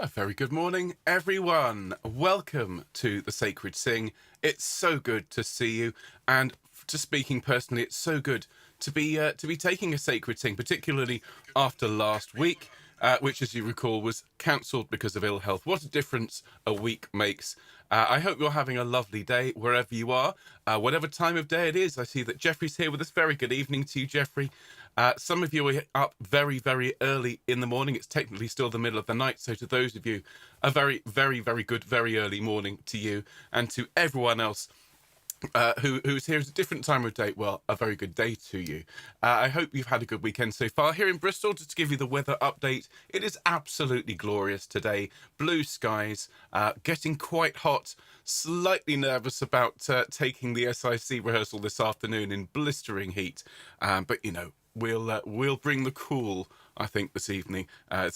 A very good morning, everyone. Welcome to the Sacred Sing. It's so good to see you, and to speaking personally, it's so good to be taking a Sacred Sing, particularly after last week, which, as you recall, was cancelled because of ill health. What a difference a week makes. I hope you're having a lovely day wherever you are, whatever time of day it is. I see that Jeffrey's here with us. Very good evening to you, Jeffrey. Some of you are up very, very early in the morning. It's technically still the middle of the night. So to those of you, a very, very, very good, very early morning to you, and to everyone else who's here at a different time of day, well, a very good day to you. I hope you've had a good weekend so far. Here in Bristol, just to give you the weather update, it is absolutely glorious today. Blue skies, getting quite hot, slightly nervous about taking the SIC rehearsal this afternoon in blistering heat. But, you know, we'll bring the cool, I think, this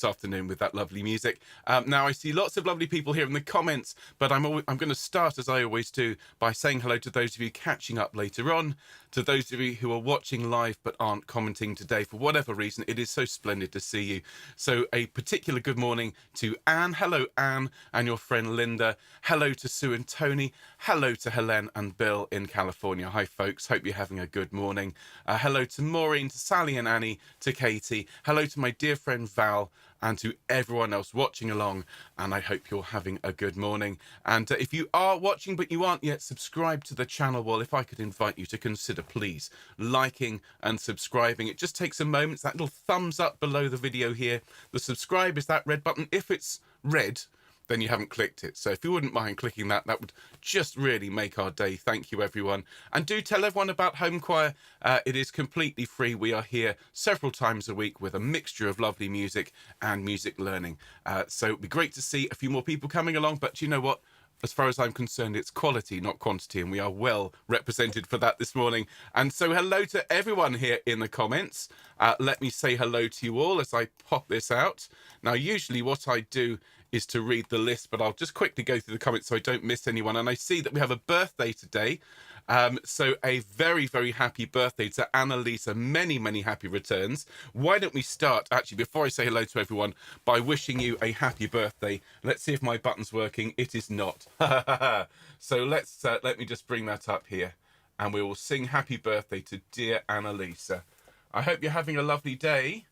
afternoon with that lovely music. Now, I see lots of lovely people here in the comments, but I'm going to start, as I always do, by saying hello to those of you catching up later on, to those of you who are watching live but aren't commenting today for whatever reason. It is so splendid to see you. So a particular good morning to Anne. Hello, Anne, and your friend Linda. Hello to Sue and Tony. Hello to Helen and Bill in California. Hi, folks. Hope you're having a good morning. Hello to Maureen, to Sally and Annie, to Katie. Hello to my dear friend Val, and to everyone else watching along, and I hope you're having a good morning. And if you are watching but you aren't yet subscribed to the channel, well, if I could invite you to consider, please, liking and subscribing. It just takes a moment. It's that little thumbs up below the video here. The subscribe is that red button. If it's red, then you haven't clicked it. So if you wouldn't mind clicking that, that would just really make our day. Thank you, everyone. And do tell everyone about Homechoir. It is completely free. We are here several times a week with a mixture of lovely music and music learning. So it'd be great to see a few more people coming along. But you know what? As far as I'm concerned, it's quality, not quantity, and we are well represented for that this morning. And so hello to everyone here in the comments. Let me say hello to you all as I pop this out. Now, usually what I do is to read the list, but I'll just quickly go through the comments so I don't miss anyone. And I see that we have a birthday today. So a very, very happy birthday to Annalisa. Many, many happy returns. Why don't we start, actually, before I say hello to everyone, by wishing you a happy birthday. Let's see if my button's working. It is not. So let me just bring that up here, and we will sing happy birthday to dear Annalisa. I hope you're having a lovely day.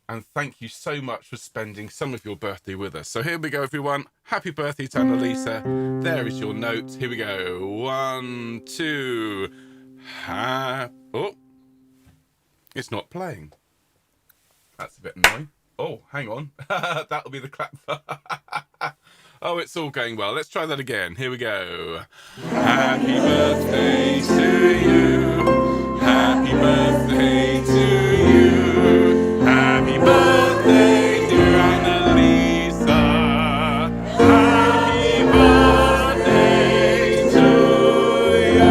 And thank you so much for spending some of your birthday with us. So here we go, everyone. Happy birthday to Annalisa. There is your note. Here we go. 1, 2. Oh, it's not playing. That's a bit annoying. Oh, hang on. That'll be the clap. Oh, it's all going well. Let's try that again. Here we go. Happy birthday to you. Happy birthday to you. Happy birthday, dear Annalisa. Happy birthday to you.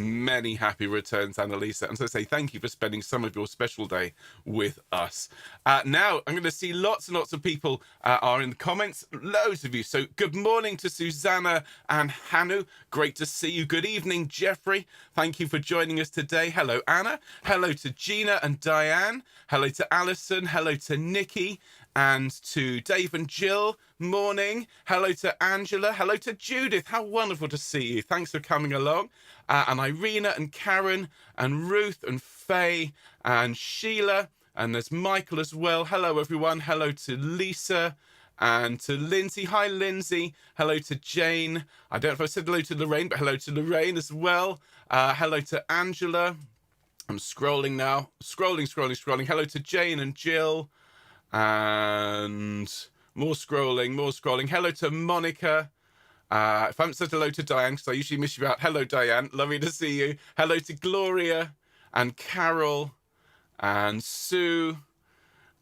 Many happy returns, Annalisa. And so I say thank you for spending some of your special day with us. Now, I'm going to see lots and lots of people are in the comments. Loads of you. So good morning to Susanna and Hanu. Great to see you. Good evening, Jeffrey. Thank you for joining us today. Hello, Anna. Hello to Gina and Diane. Hello to Alison. Hello to Nikki. And to Dave and Jill, morning. Hello to Angela. Hello to Judith. How wonderful to see you. Thanks for coming along. And Irina and Karen and Ruth and Faye and Sheila. And there's Michael as well. Hello, everyone. Hello to Lisa and to Lindsay. Hi, Lindsay. Hello to Jane. I don't know if I said hello to Lorraine, but hello to Lorraine as well. Hello to Angela. I'm scrolling now. Scrolling. Hello to Jane and Jill. And more scrolling. Hello to Monica. If I haven't said hello to Diane, because I usually miss you out. Hello, Diane. Lovely to see you. Hello to Gloria and Carol and Sue.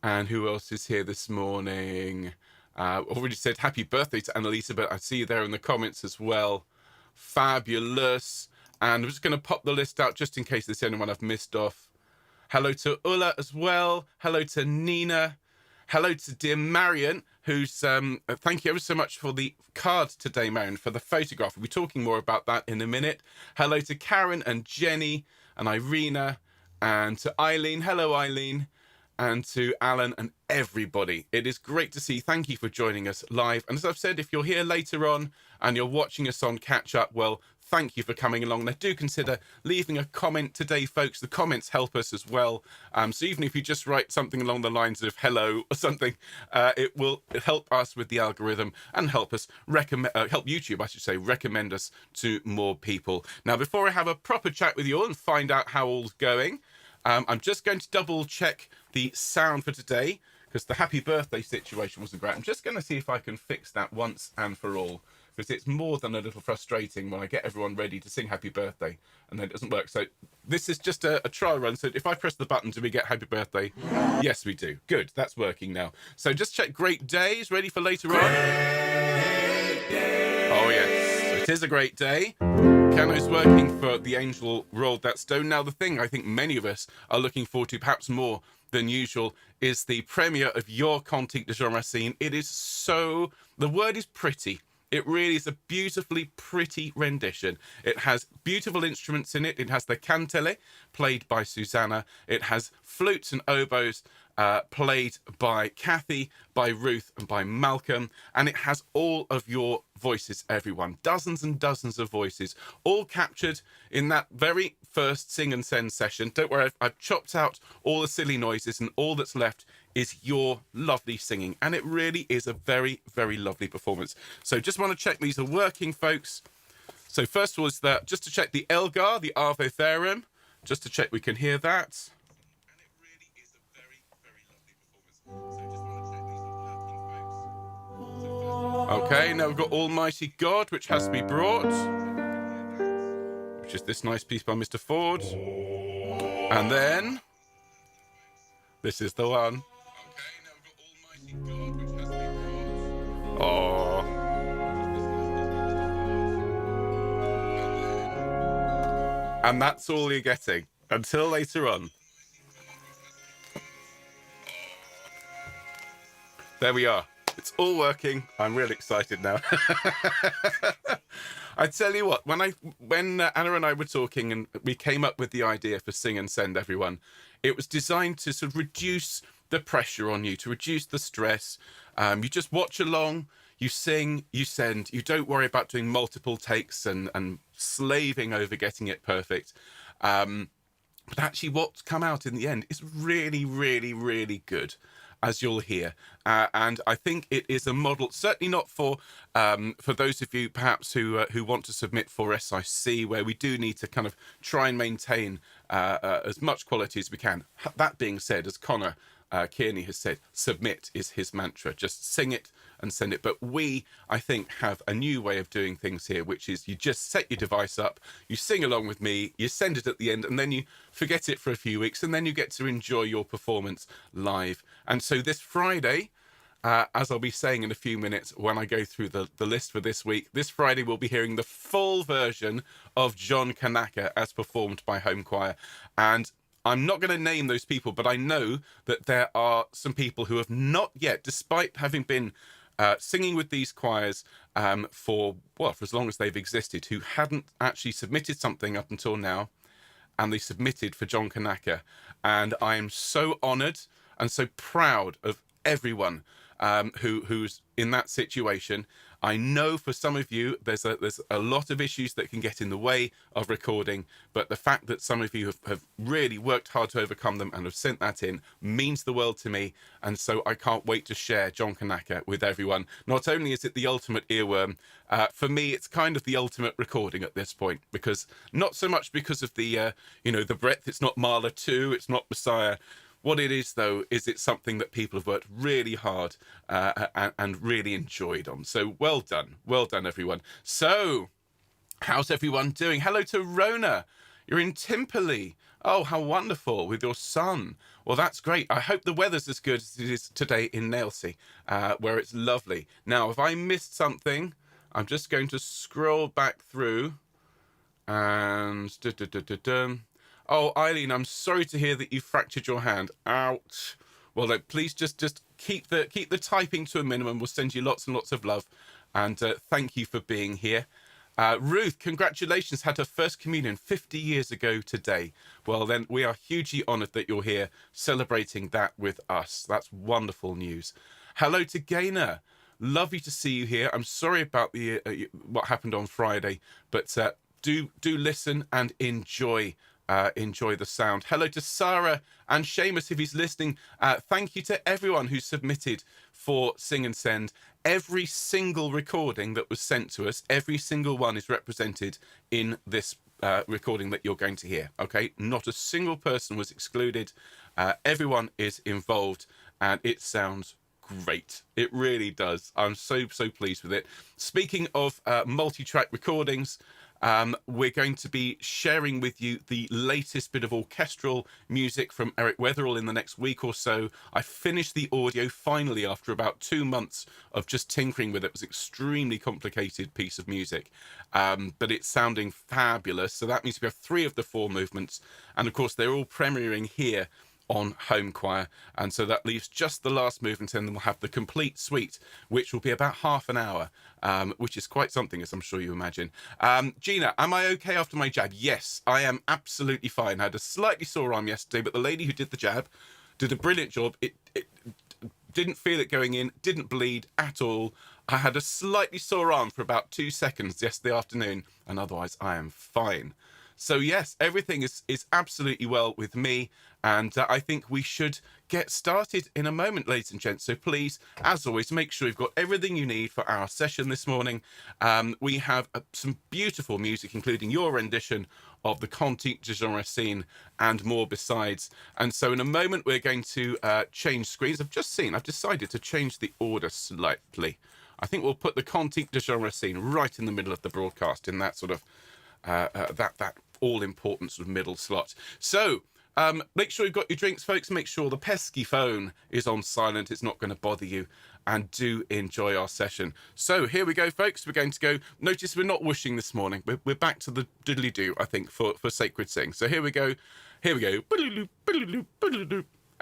And who else is here this morning? Already said happy birthday to Annalisa, but I see you there in the comments as well. Fabulous. And I'm just going to pop the list out just in case there's anyone I've missed off. Hello to Ulla as well. Hello to Nina. Hello to dear Marion, who's, thank you ever so much for the card today, Marion, for the photograph. We'll be talking more about that in a minute. Hello to Karen and Jenny and Irina And to Eileen, hello Eileen. And to Alan and everybody. It is great to see. Thank you for joining us live. And as I've said, if you're here later on and you're watching us on catch up, well, thank you for coming along. Now, do consider leaving a comment today, folks. The comments help us as well. So even if you just write something along the lines of hello or something, it will help us with the algorithm and help us help YouTube, I should say, recommend us to more people. Now, before I have a proper chat with you all and find out how all's going, I'm just going to double check the sound for today because the happy birthday situation wasn't great. I'm just going to see if I can fix that once and for all, because it's more than a little frustrating when I get everyone ready to sing happy birthday and then it doesn't work. So this is just a trial run. So if I press the button, do we get happy birthday? Yes, we do. Good. That's working now. So just check great days. Ready for later on? Great day. Oh, yes. It is a great day. Piano's working for the angel rolled that stone. Now, the thing I think many of us are looking forward to, perhaps more than usual, is the premiere of your Cantique de Jean Racine. It is so... The word is pretty. It really is a beautifully pretty rendition. It has beautiful instruments in it. It has the cantele, played by Susanna. It has flutes and oboes, played by Kathy, by Ruth, and by Malcolm. And it has all of your voices, everyone. Dozens and dozens of voices, all captured in that very first sing and send session. Don't worry, I've chopped out all the silly noises, and all that's left is your lovely singing. And it really is a very, very lovely performance. So just want to check these are working, folks. So first was that, just to check the Elgar, the Ave Verum, just to check we can hear that. And it really is a very, very lovely performance. So just want to check these are working, folks. So okay, now we've got Almighty God, which has to be brought, which is this nice piece by Mr. Ford. And then this is the one. Oh. And that's all you're getting until later on. There we are. It's all working. I'm really excited now. I tell you what, when Anna and I were talking and we came up with the idea for Sing and Send, everyone, it was designed to sort of reduce the pressure on you, to reduce the stress. You just watch along, you sing, you send. You don't worry about doing multiple takes and slaving over getting it perfect. But actually what's come out in the end is really, really, really good, as you'll hear. And I think it is a model, certainly not for those of you perhaps who want to submit for SIC, where we do need to kind of try and maintain as much quality as we can. That being said, as Connor Kearney has said, submit is his mantra. Just sing it and send it. But we, I think, have a new way of doing things here, which is you just set your device up, you sing along with me, you send it at the end, and then you forget it for a few weeks, and then you get to enjoy your performance live. And so this Friday, as I'll be saying in a few minutes when I go through the list for this week, this Friday we'll be hearing the full version of John Kanaka as performed by Homechoir. And I'm not going to name those people, but I know that there are some people who have not yet, despite having been singing with these choirs for as long as they've existed, who hadn't actually submitted something up until now, and they submitted for John Kanaka. And I am so honoured and so proud of everyone who's in that situation. I know for some of you there's a lot of issues that can get in the way of recording, but the fact that some of you have really worked hard to overcome them and have sent that in means the world to me. And so I can't wait to share John Kanaka with everyone. Not only is it the ultimate earworm, for me it's kind of the ultimate recording at this point, because not so much because of the the breadth. It's not Mahler 2, it's not Messiah. What it is, though, is it's something that people have worked really hard and really enjoyed on. So well done, everyone. So how's everyone doing? Hello to Rona. You're in Timperley. Oh, how wonderful, with your son. Well, that's great. I hope the weather's as good as it is today in Nailsea, where it's lovely. Now, if I missed something, I'm just going to scroll back through and... Oh, Eileen, I'm sorry to hear that you fractured your hand. Ouch. Well, please just keep the typing to a minimum. We'll send you lots and lots of love, and thank you for being here. Ruth, congratulations, had her first communion 50 years ago today. Well, then we are hugely honoured that you're here celebrating that with us. That's wonderful news. Hello to Gaynor. Lovely to see you here. I'm sorry about the what happened on Friday, but do listen and enjoy the sound. Hello to Sarah and Seamus if he's listening. Thank you to everyone who submitted for Sing and Send. Every single recording that was sent to us, every single one is represented in this recording that you're going to hear. Okay, not a single person was excluded. Everyone is involved, and it sounds great. It really does. I'm so pleased with it. Speaking of multi-track recordings, we're going to be sharing with you the latest bit of orchestral music from Eric Weatherall in the next week or so. I finished the audio finally after about 2 months of just tinkering with it. It was an extremely complicated piece of music, but it's sounding fabulous. So that means we have 3 of the 4 movements, and of course they're all premiering here on Homechoir, and so that leaves just the last movement, and then we'll have the complete suite, which will be about half an hour, which is quite something, as I'm sure you imagine. Gina, am I okay after my jab? Yes, I am absolutely fine. I had a slightly sore arm yesterday, but the lady who did the jab did a brilliant job. It didn't feel it going in, didn't bleed at all. I had a slightly sore arm for about 2 seconds yesterday afternoon, and otherwise I am fine. So yes, everything is absolutely well with me, and I think we should get started in a moment, ladies and gents. So please, as always, make sure you've got everything you need for our session this morning. We have some beautiful music, including your rendition of the Cantique de Racine and more besides. And so in a moment, we're going to change screens. I've decided to change the order slightly. I think we'll put the Cantique de Racine right in the middle of the broadcast, in that sort of that all-important sort of middle slot. So make sure you've got your drinks, folks. Make sure the pesky phone is on silent. It's not going to bother you. And do enjoy our session. So here we go, folks. We're going to go. Notice we're not whooshing this morning. We're back to the diddly-do, I think, for Sacred Sing. So here we go. Here we go.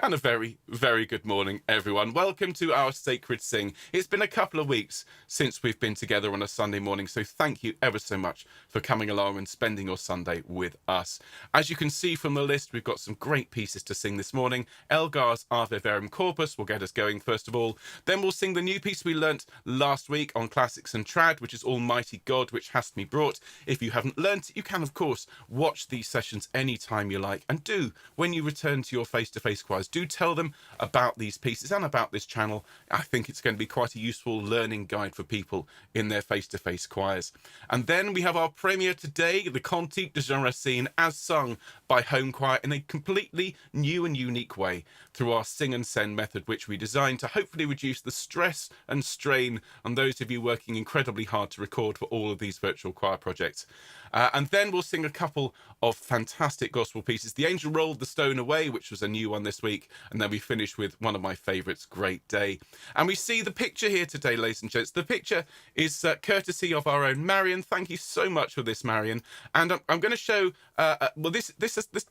And a very, very good morning, everyone. Welcome to our Sacred Sing. It's been a couple of weeks since we've been together on a Sunday morning, so thank you ever so much for coming along and spending your Sunday with us. As you can see from the list, we've got some great pieces to sing this morning. Elgar's Verum Corpus will get us going, first of all. Then we'll sing the new piece we learnt last week on Classics and Trad, which is Almighty God, which Hast me brought. If you haven't learnt it, you can, of course, watch these sessions anytime you like. And do, when you return to your face-to-face choirs, do tell them about these pieces and about this channel. I think it's going to be quite a useful learning guide for people in their face-to-face choirs. And then we have our premiere today, the Cantique de Racine, as sung by Homechoir in a completely new and unique way through our Sing and Send method, which we designed to hopefully reduce the stress and strain on those of you working incredibly hard to record for all of these virtual choir projects. And then we'll sing a couple of fantastic gospel pieces. The Angel Rolled the Stone Away, which was a new one this week. And then we finish with one of my favourites, Great Day. And we see the picture here today, ladies and gents. The picture is courtesy of our own Marion. Thank you so much for this, Marion. And I'm going to show, well, this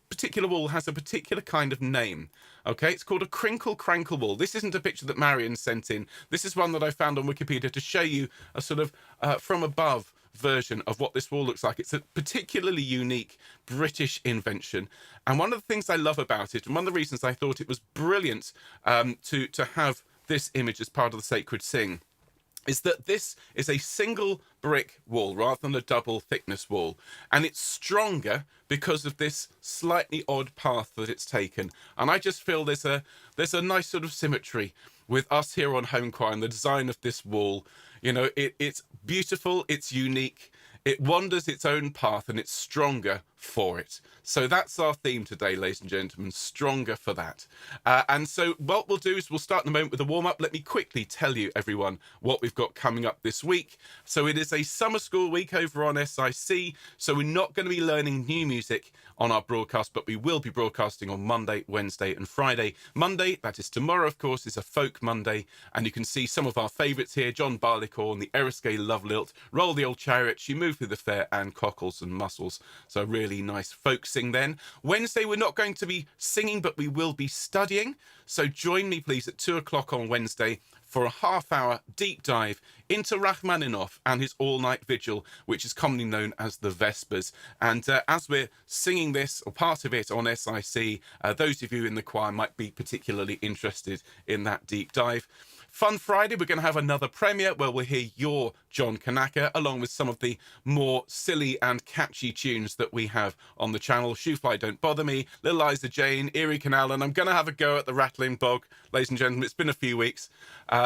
particular wall has a particular kind of name. Okay, it's called a crinkle crankle wall. This isn't a picture that Marion sent in. This is one that I found on Wikipedia to show you a sort of from above version of what this wall looks like. It's a particularly unique British invention, and one of the things I love about it, and one of the reasons I thought it was brilliant to have this image as part of the Sacred Sing, is that this is a single brick wall rather than a double thickness wall, and it's stronger because of this slightly odd path that it's taken. And I just feel there's a nice sort of symmetry with us here on Homechoir and the design of this wall. You know, it's beautiful, it's unique, it wanders its own path, and it's stronger for it. So that's our theme today, ladies and gentlemen, stronger for that. And so what we'll do is we'll start in a moment with a warm-up. Let me quickly tell you, everyone, what we've got coming up this week. So it is a summer school week over on SIC, so we're not going to be learning new music on our broadcast, but we will be broadcasting on Monday, Wednesday and Friday. Monday, that is tomorrow, of course, is a Folk Monday, and you can see some of our favourites here: John Barleycorn, the Eriskay Love Lilt, Roll the Old Chariot, She Moved Through the Fair, and Cockles and Mussels. So really nice folk sing then. Wednesday, we're not going to be singing, but we will be studying. So join me, please, at 2 o'clock on Wednesday for a half-hour deep dive into Rachmaninoff and his all-night vigil, which is commonly known as the Vespers. And as we're singing this, or part of it, on SIC, those of you in the choir might be particularly interested in that deep dive. Fun Friday, we're going to have another premiere where we'll hear your John Kanaka, along with some of the more silly and catchy tunes that we have on the channel. Shoefly Don't Bother Me, Little Isa Jane, Erie Canal, and I'm going to have a go at the Rattling Bog. Ladies and gentlemen, it's been a few weeks.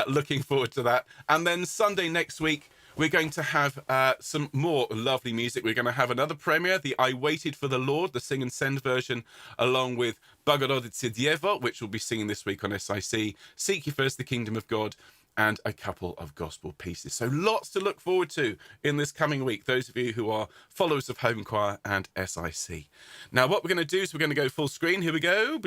Looking forward to that. And then Sunday next week, we're going to have some more lovely music. We're going to have another premiere, the I Waited for the Lord, the Sing and Send version, along with Bogorodice Dievo, which we'll be singing this week on SIC, Seek Ye First the Kingdom of God, and a couple of gospel pieces. So lots to look forward to in this coming week, those of you who are followers of Homechoir and SIC. Now, what we're going to do is we're going to go full screen. Here we go.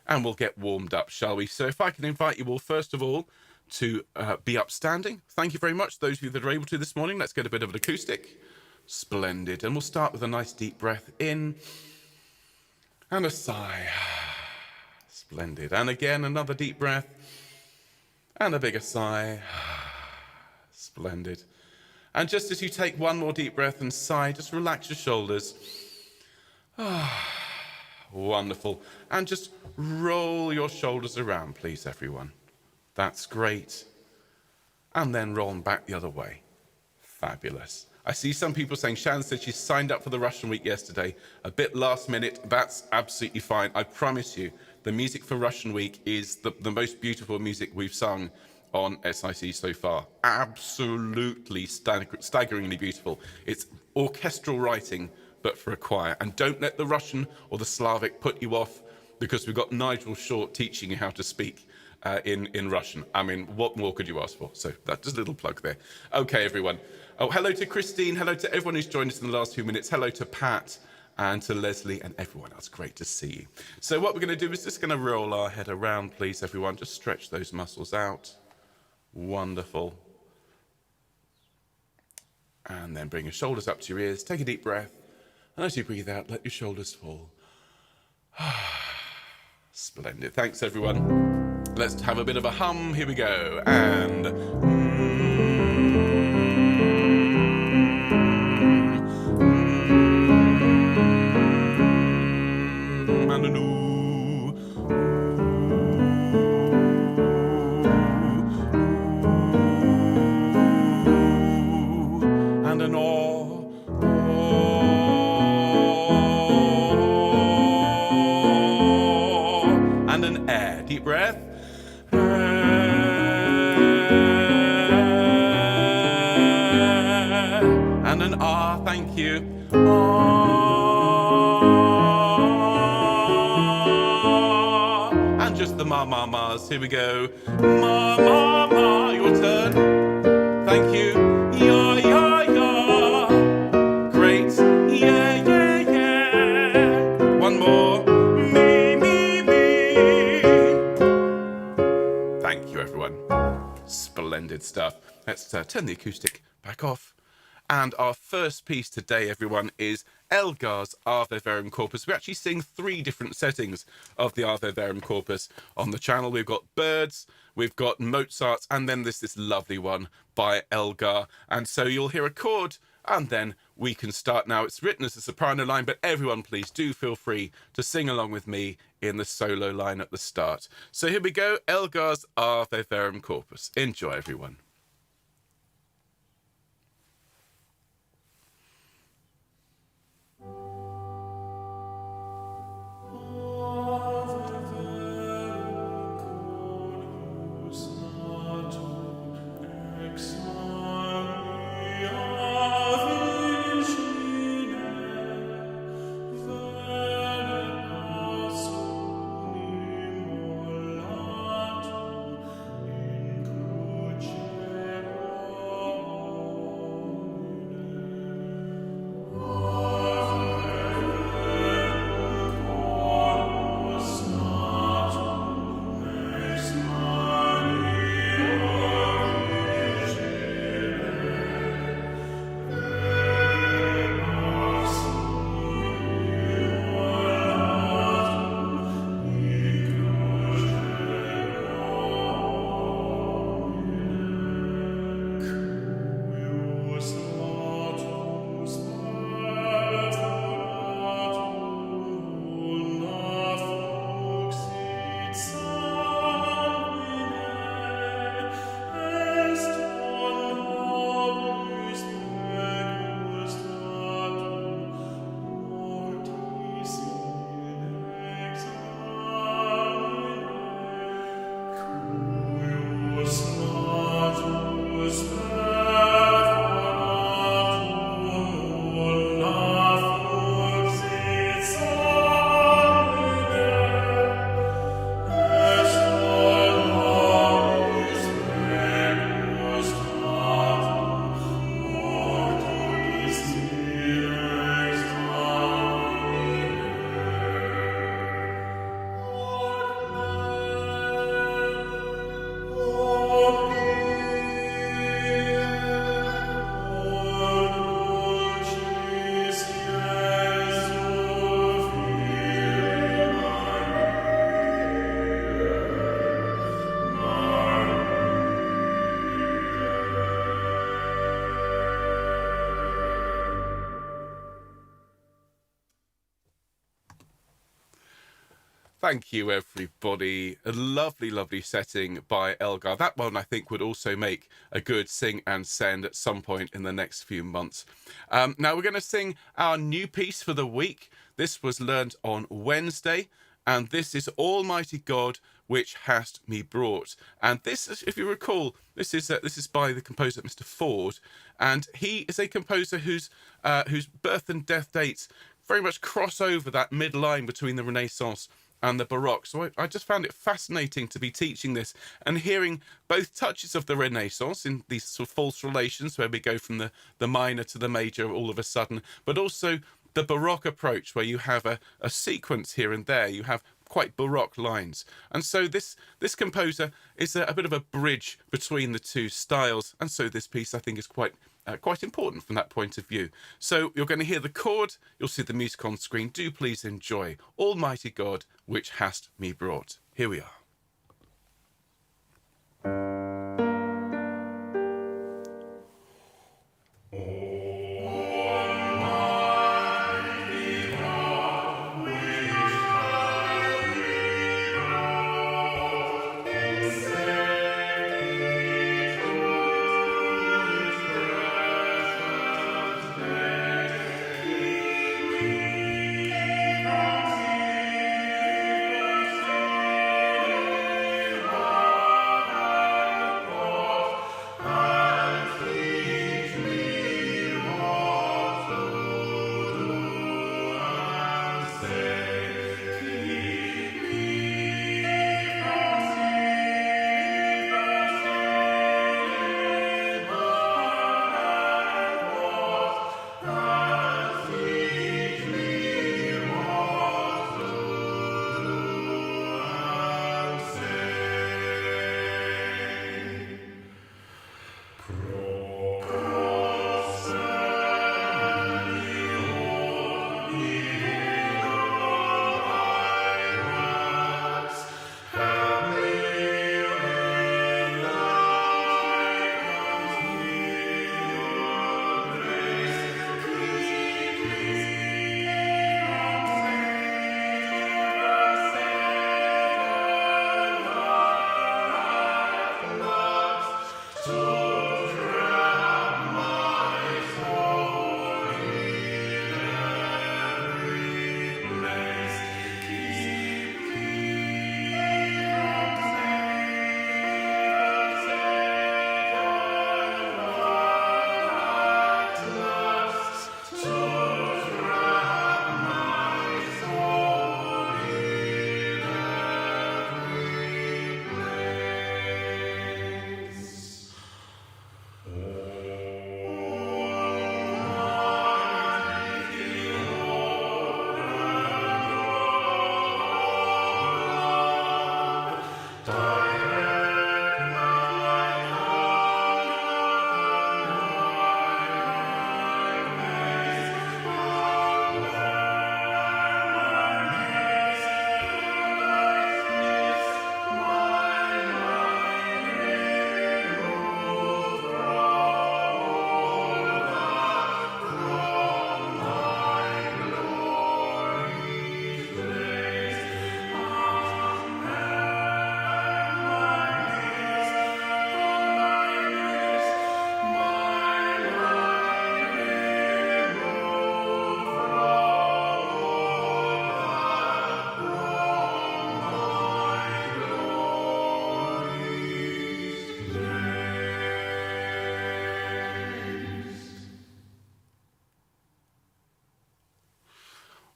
And we'll get warmed up, shall we? So if I can invite you all, first of all, to be upstanding. Thank you very much, those of you that are able to this morning. Let's get a bit of an acoustic. Splendid. And we'll start with a nice deep breath in and a sigh. Splendid. And again, another deep breath and a bigger sigh. Splendid. And just as you take one more deep breath and sigh, just relax your shoulders. Wonderful. And just roll your shoulders around, please, everyone. That's great. And then roll them back the other way. Fabulous. I see some people saying, Shannon said she signed up for the Russian week yesterday. A bit last minute. That's absolutely fine. I promise you, the music for Russian week is the most beautiful music we've sung on SIC so far. Absolutely staggeringly beautiful. It's orchestral writing, but for a choir. And don't let the Russian or the Slavic put you off, because we've got Nigel Short teaching you how to speak in Russian. I mean, what more could you ask for? So that's just a little plug there. Okay, everyone. Oh, hello to Christine. Hello to everyone who's joined us in the last few minutes. Hello to Pat and to Leslie and everyone else. Great to see you. So what we're going to do is just going to roll our head around, please, everyone. Just stretch those muscles out. Wonderful. And then bring your shoulders up to your ears. Take a deep breath. And as you breathe out, let your shoulders fall. Splendid. Thanks, everyone. Let's have a bit of a hum. Here we go. And and an ooh. And an oh. And an air. Deep breath. And an ah, thank you. Ah. And just the ma ma ma's. Here we go. Ma ma ma. Your turn. Thank you. Ya ya ya. Great. Yeah yeah yeah. One more. Me me me. Thank you, everyone. Splendid stuff. Let's turn the acoustic back off. And our first piece today, everyone, is Elgar's Ave Verum Corpus. We actually sing 3 different settings of the Ave Verum Corpus on the channel. We've got Birds, we've got Mozart's, and then there's this lovely one by Elgar. And so you'll hear a chord, and then we can start now. It's written as a soprano line, but everyone, please do feel free to sing along with me in the solo line at the start. So here we go, Elgar's Ave Verum Corpus. Enjoy, everyone. Cruce Thank you, everybody. A lovely, lovely setting by Elgar. That one, I think, would also make a good sing and send at some point in the next few months. Now, we're going to sing our new piece for the week. This was learned on Wednesday, and this is Almighty God, which hast me brought. And this, if you recall, this is by the composer Mr. Faure, and he is a composer whose birth and death dates very much cross over that midline between the Renaissance and the Baroque. So I just found it fascinating to be teaching this and hearing both touches of the Renaissance in these sort of false relations where we go from the minor to the major all of a sudden, but also the Baroque approach where you have a sequence here and there. You have quite Baroque lines. And so this composer is a bit of a bridge between the two styles. And so this piece, I think, is quite important from that point of view. So you're going to hear the chord, you'll see the music on screen. Do please enjoy Almighty God, which hast me brought. Here we are.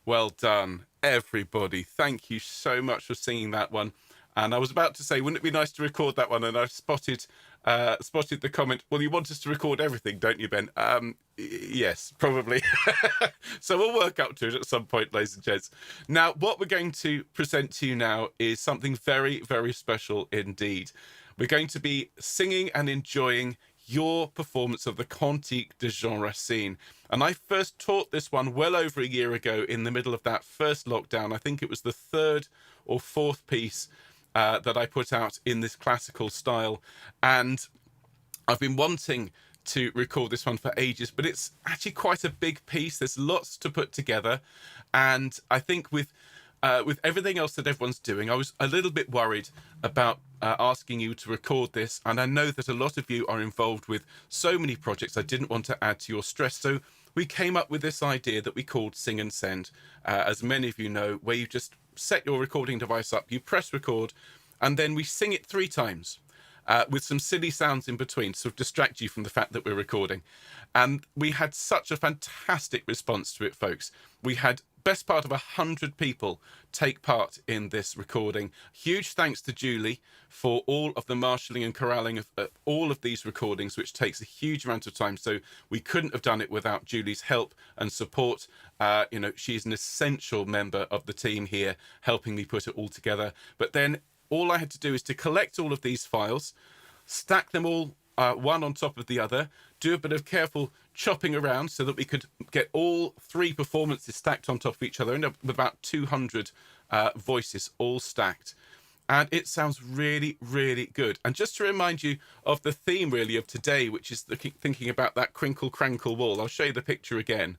Well done, everybody. Thank you so much for singing that one. And I was about to say, wouldn't it be nice to record that one? And I've spotted the comment, well, you want us to record everything, don't you, Ben? Yes, probably. So we'll work up to it at some point, ladies and gents. Now, what we're going to present to you now is something very, very special indeed. We're going to be singing and enjoying your performance of the Cantique de Jean Racine. And I first taught this one well over a year ago in the middle of that first lockdown. I think it was the third or fourth piece that I put out in this classical style. And I've been wanting to record this one for ages, but it's actually quite a big piece. There's lots to put together. And I think with with everything else that everyone's doing, I was a little bit worried about asking you to record this. And I know that a lot of you are involved with so many projects. I didn't want to add to your stress. So we came up with this idea that we called Sing and Send, as many of you know, where you just set your recording device up, you press record, and then we sing it 3 times. With some silly sounds in between to sort of distract you from the fact that we're recording. And we had such a fantastic response to it, folks. We had best part of 100 people take part in this recording. Huge thanks to Julie for all of the marshalling and corralling of all of these recordings, which takes a huge amount of time. So we couldn't have done it without Julie's help and support. You know, she's an essential member of the team here, helping me put it all together. But then all I had to do is to collect all of these files, stack them all one on top of the other, do a bit of careful chopping around so that we could get all 3 performances stacked on top of each other, and about 200 voices all stacked. And it sounds really, really good. And just to remind you of the theme really of today, which is thinking about that crinkle crankle wall. I'll show you the picture again.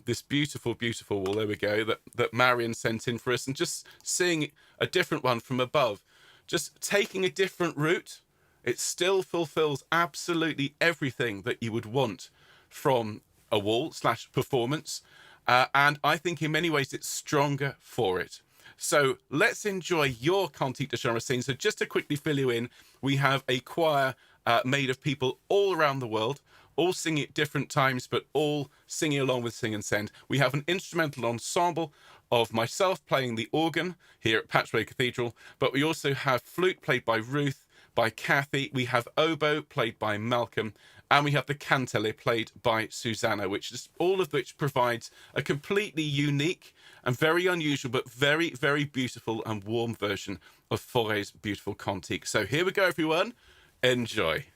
This beautiful, beautiful wall, there we go, that Marion sent in for us, and just seeing a different one from above, just taking a different route. It still fulfills absolutely everything that you would want from a wall / performance, and I think in many ways it's stronger for it. So let's enjoy your Cantique de Racine. So just to quickly fill you in, we have a choir made of people all around the world, all singing at different times, but all singing along with Sing and Send. We have an instrumental ensemble of myself playing the organ here at Patchway Cathedral, but we also have flute played by Ruth, by Kathy, we have oboe played by Malcolm, and we have the cantele played by Susanna, which is all of which provides a completely unique and very unusual, but very, very beautiful and warm version of Faure's beautiful Cantique. So here we go, everyone. Enjoy.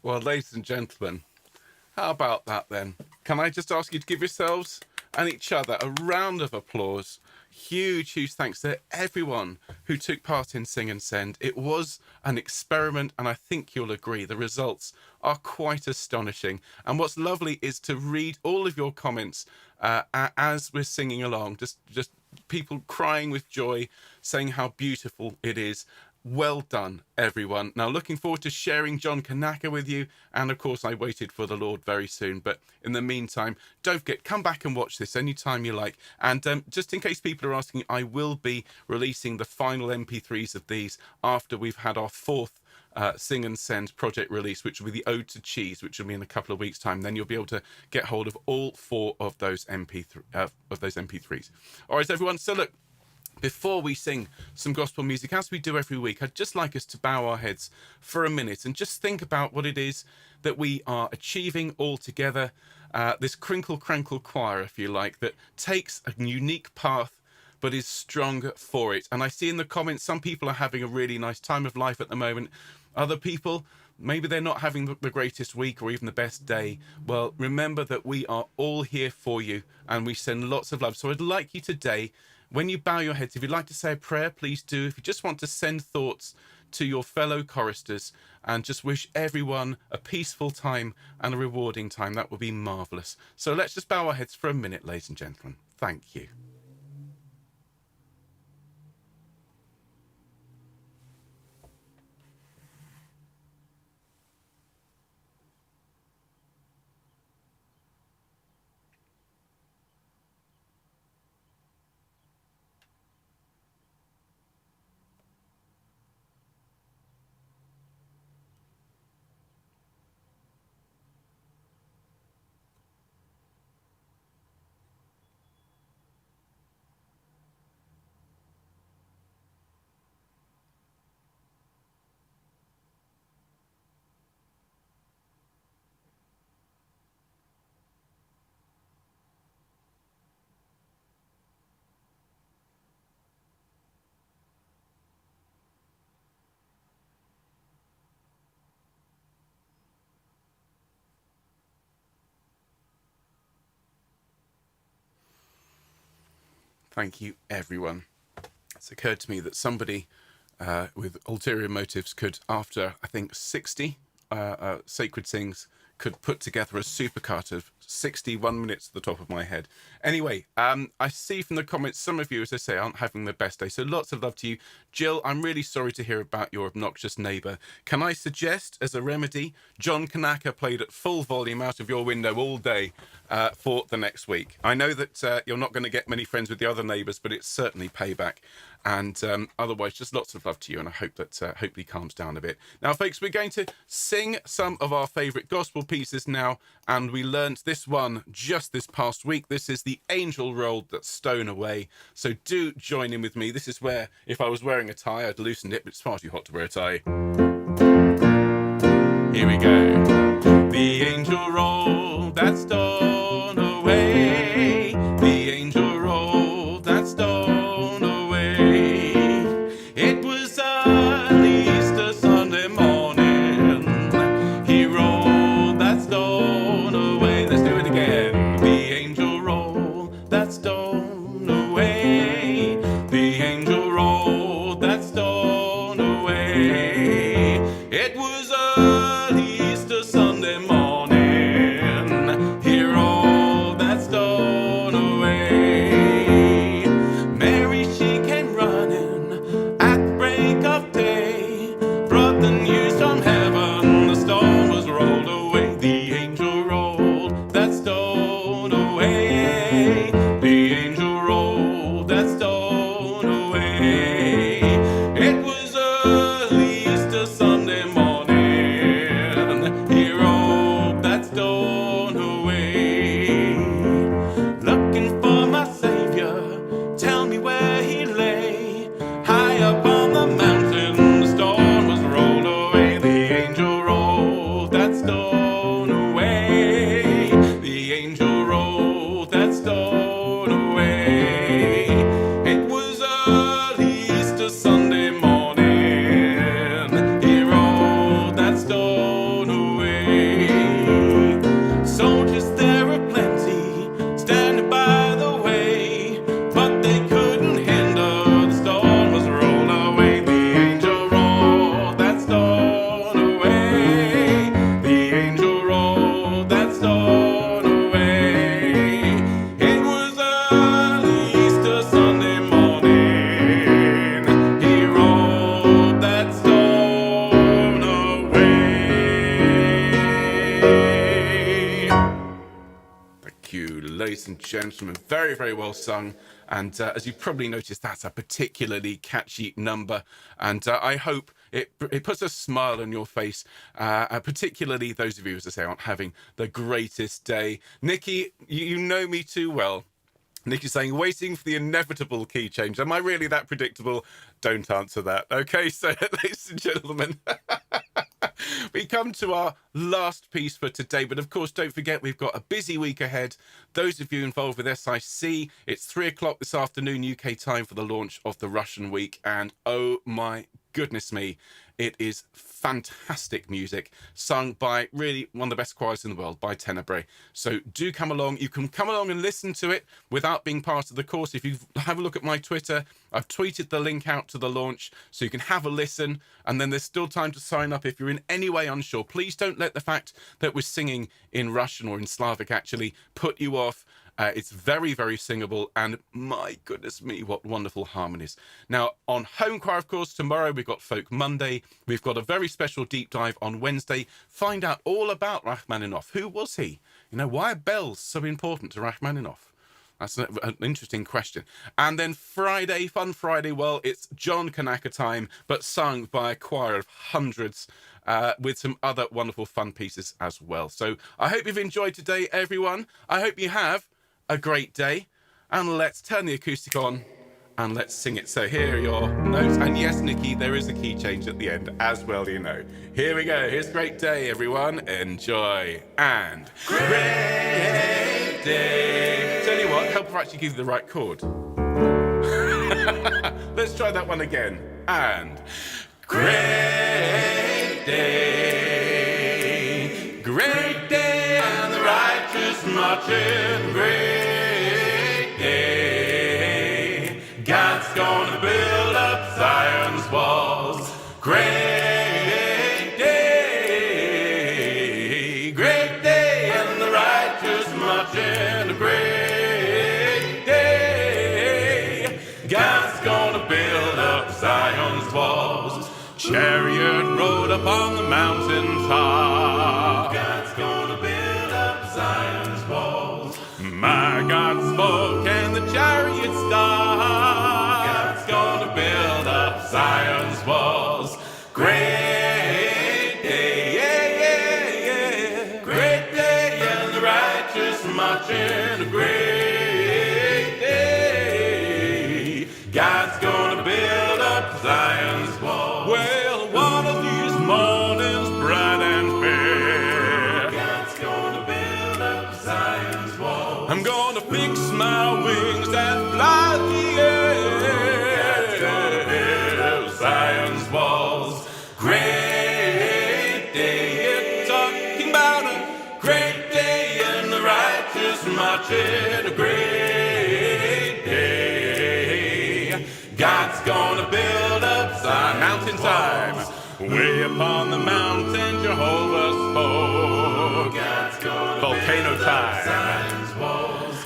Well, ladies and gentlemen, how about that then? Can I just ask you to give yourselves and each other a round of applause? Huge, huge thanks to everyone who took part in Sing and Send. It was an experiment, and I think you'll agree the results are quite astonishing. And what's lovely is to read all of your comments as we're singing along, just people crying with joy, saying how beautiful it is. Well done, everyone. Now, looking forward to sharing John Kanaka with you. And of course, I waited for the Lord very soon. But in the meantime, don't forget, come back and watch this anytime you like. And just in case people are asking, I will be releasing the final MP3s of these after we've had our fourth Sing and Send project release, which will be the Ode to Cheese, which will be in a couple of weeks' time. Then you'll be able to get hold of all four of those MP3s. All right, everyone. So look, before we sing some gospel music, as we do every week, I'd just like us to bow our heads for a minute and just think about what it is that we are achieving all together. This crinkle crankle choir, if you like, that takes a unique path but is stronger for it. And I see in the comments some people are having a really nice time of life at the moment. Other people, maybe they're not having the greatest week or even the best day. Well, remember that we are all here for you and we send lots of love. So I'd like you today, when you bow your heads, if you'd like to say a prayer, please do. If you just want to send thoughts to your fellow choristers and just wish everyone a peaceful time and a rewarding time, that would be marvellous. So let's just bow our heads for a minute, ladies and gentlemen. Thank you. Thank you, everyone. It's occurred to me that somebody with ulterior motives could, after, I think, 60 sacred sings, could put together a supercut of 61 minutes at the top of my head. Anyway, I see from the comments, some of you, as I say, aren't having the best day. So lots of love to you. Jill, I'm really sorry to hear about your obnoxious neighbour. Can I suggest, as a remedy, John Kanaka played at full volume out of your window all day for the next week? I know that you're not going to get many friends with the other neighbours, but it's certainly payback. And otherwise, just lots of love to you. And I hope that hopefully calms down a bit. Now, folks, we're going to sing some of our favourite gospel pieces now. And we learnt this one just this past week. This is The Angel Rolled That Stone Away. So do join in with me. This is where, if I was wearing a tie, I'd loosened it, but it's far too hot to wear a tie. Here we go. The angel rolled that stone away. The angel rolled that stone away. It was early Easter Sunday morning. He rolled that stone away. Let's do it again. The angel rolled that stone away. The angel rolled that stone away. It was early Easter Sunday. ladies and gentlemen. Very, very well sung. And as you've probably noticed, that's a particularly catchy number. And I hope it puts a smile on your face, particularly those of you, as I say, aren't having the greatest day. Nikki, you know me too well. Nikki's saying, waiting for the inevitable key change. Am I really that predictable? Don't answer that. Okay, so ladies and gentlemen, we come to our last piece for today. But of course, don't forget, we've got a busy week ahead. Those of you involved with SIC, it's 3 o'clock this afternoon UK time for the launch of the Russian week. And oh my goodness me, it is fantastic music sung by really one of the best choirs in the world, by Tenebrae. So do come along. You can come along and listen to it without being part of the course. If you have a look at my Twitter, I've tweeted the link out to the launch so you can have a listen. And then there's still time to sign up if you're in any way unsure. Please don't let the fact that we're singing in Russian or in Slavic actually put you off. It's very, very singable, and my goodness me, what wonderful harmonies. Now, on Homechoir, of course, tomorrow we've got Folk Monday. We've got a very special deep dive on Wednesday. Find out all about Rachmaninoff. Who was he? You know, why are bells so important to Rachmaninoff? That's an interesting question. And then Friday, Fun Friday, well, it's John Kanaka time, but sung by a choir of hundreds, with some other wonderful fun pieces as well. So I hope you've enjoyed today, everyone. I hope you have a great day, and let's turn the acoustic on and let's sing it. So here are your notes, and yes, Nikki, there is a key change at the end as well, you know. Here we go. Here's Great Day, everyone. Enjoy. And Great Day. Tell you what, help her actually give you the right chord. Let's try that one again. And Great Day, great day, and the righteous marching. Great day, God's gonna build up Zion's walls. Great day, and the righteous marching. Great day, God's gonna build up Zion's walls. Chariot rode upon the mountain top. God's gonna build up Zion's walls. My God spoke and the chariot stopped. God's gonna build up Zion's walls. Great day, great day, and the righteous marching. Great day, God's gonna build up Zion's walls. Well, one of these mornings, bright and fair, God's gonna build up Zion's walls. I'm gonna fix my wings and fly the air. God's gonna build up Zion's walls. Great day, it's talking about a great day, and the righteous marching. A great day, God's gonna build up Zion. Mountain time. Way upon the mountain, Jehovah spoke. God's gonna volcano build time. Up Zion's walls.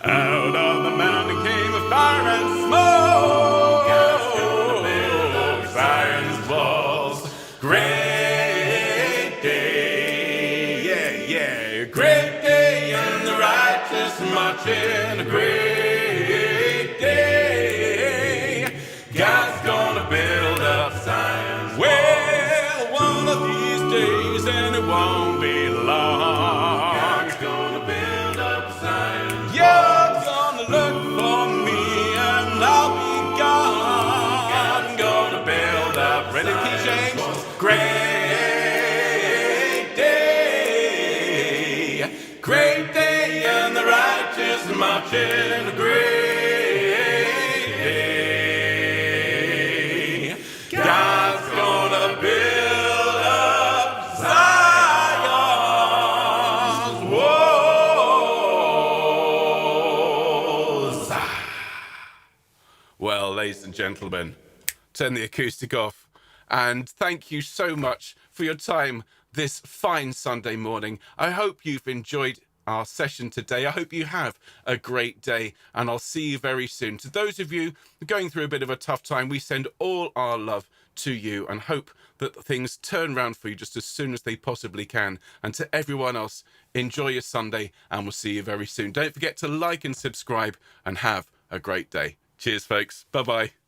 Out of the mountain came a fire and smoke. God's gonna build up Zion's walls. Great day, great day, and the righteous marching. A great day, God's gonna build up Zion's walls. Well, one of these days, and it won't be long, God's gonna build up Zion's walls. You're gonna look for me, and I'll be gone. God's gonna build up. Ready, key change? Great day, and the righteous marching. A great day, God's gonna build up Zion's walls. Well, ladies and gentlemen, turn the acoustic off, and thank you so much for your time this fine Sunday morning. I hope you've enjoyed our session today. I hope you have a great day, and I'll see you very soon. To those of you going through a bit of a tough time, we send all our love to you and hope that things turn around for you just as soon as they possibly can. And to everyone else, enjoy your Sunday, and we'll see you very soon. Don't forget to like and subscribe, and have a great day. Cheers, folks. Bye-bye.